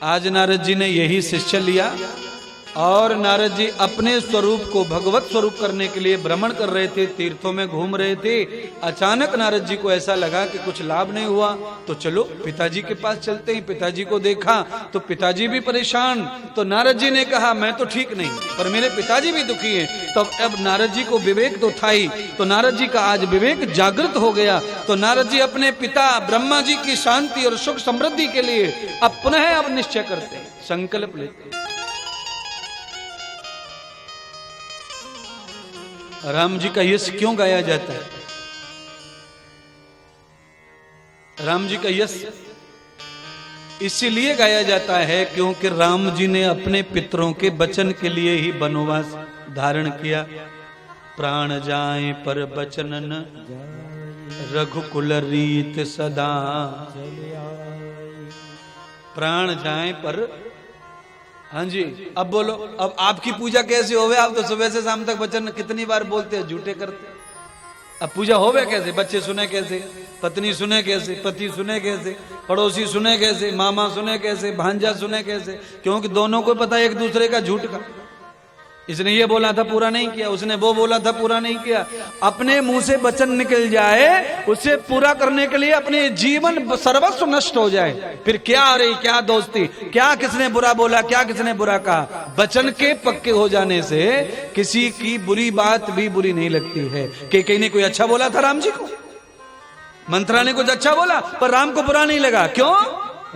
आज नारद जी ने यही शिष्य लिया और नारद जी अपने स्वरूप को भगवत स्वरूप करने के लिए भ्रमण कर रहे थे, तीर्थों में घूम रहे थे। अचानक नारद जी को ऐसा लगा कि कुछ लाभ नहीं हुआ, तो चलो पिताजी के पास चलते हैं। पिताजी को देखा तो पिताजी भी परेशान। तो नारद जी ने कहा मैं तो ठीक नहीं पर मेरे पिताजी भी दुखी हैं। तो अब नारद जी को विवेक तो था ही, तो नारद जी का आज विवेक जागृत हो गया। तो नारद जी अपने पिता ब्रह्मा जी की शांति और सुख समृद्धि के लिए अब पुनः अब निश्चय करते हैं, संकल्प लेते हैं। राम जी का यश क्यों गाया जाता है? राम जी का यश इसीलिए गाया जाता है क्योंकि राम जी ने अपने पितरों के वचन के लिए ही वनवास धारण किया। प्राण जाए पर बचन न रघुकुल रीत सदा। प्राण जाए पर, हाँ जी अब बोलो, अब आपकी पूजा कैसे होवे? आप तो सुबह से शाम तक वचन कितनी बार बोलते हैं, झूठे करते। अब पूजा होवे कैसे? बच्चे सुने कैसे, पत्नी सुने कैसे, पति सुने कैसे, पड़ोसी सुने कैसे, मामा सुने कैसे, भांजा सुने कैसे? क्योंकि दोनों को पता है एक दूसरे का झूठ का। इसने ये बोला था पूरा नहीं किया, उसने वो बोला था पूरा नहीं किया। अपने मुंह से वचन निकल जाए, उसे पूरा करने के लिए अपने जीवन सर्वस्व नष्ट हो जाए, फिर क्या रही, क्या दोस्ती, क्या किसने बुरा बोला, क्या किसने बुरा कहा। वचन के पक्के हो जाने से किसी की बुरी बात भी बुरी नहीं लगती है। कि कहीं ने कोई अच्छा बोला था राम जी को, मंत्रा ने कुछ अच्छा बोला पर राम को बुरा नहीं लगा। क्यों?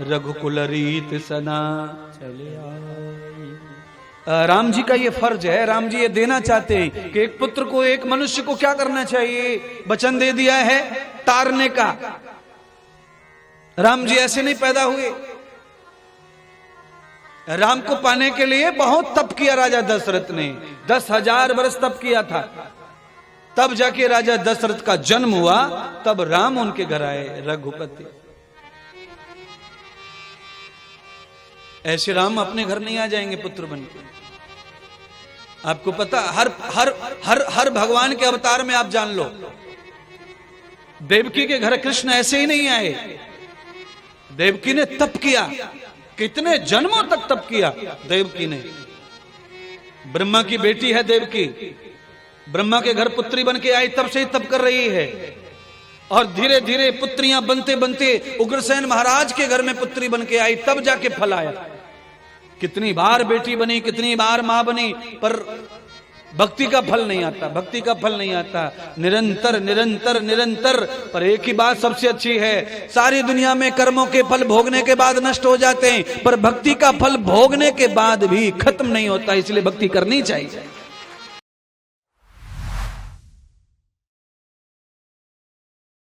रघुकुल रीत सदा चले। राम जी का ये फर्ज है, राम जी ये देना चाहते हैं कि एक पुत्र को, एक मनुष्य को क्या करना चाहिए। वचन दे दिया है तारने का। राम जी ऐसे नहीं पैदा हुए। राम को पाने के लिए बहुत तप किया राजा दशरथ ने, 10,000 वर्ष तप किया था। तब जाके राजा दशरथ का जन्म हुआ, तब राम उनके घर आए, रघुपति। ऐसे राम अपने घर नहीं आ जाएंगे पुत्र बनकर। आपको पता, हर हर हर हर भगवान के अवतार में आप जान लो, देवकी के घर कृष्ण ऐसे ही नहीं आए। देवकी ने तप किया, कितने जन्मों तक तप किया देवकी ने। ब्रह्मा की बेटी है देवकी, ब्रह्मा के घर पुत्री बन के आई, तब से ही तप कर रही है। और धीरे धीरे पुत्रियां बनते बनते उग्रसेन महाराज के घर में पुत्री बन के आई, तब जाके फल आया। कितनी बार बेटी बनी, कितनी बार मां बनी, पर भक्ति का फल नहीं आता, भक्ति का फल नहीं आता। निरंतर निरंतर निरंतर। पर एक ही बात सबसे अच्छी है, सारी दुनिया में कर्मों के फल भोगने के बाद नष्ट हो जाते हैं, पर भक्ति का फल भोगने के बाद भी खत्म नहीं होता। इसलिए भक्ति करनी चाहिए।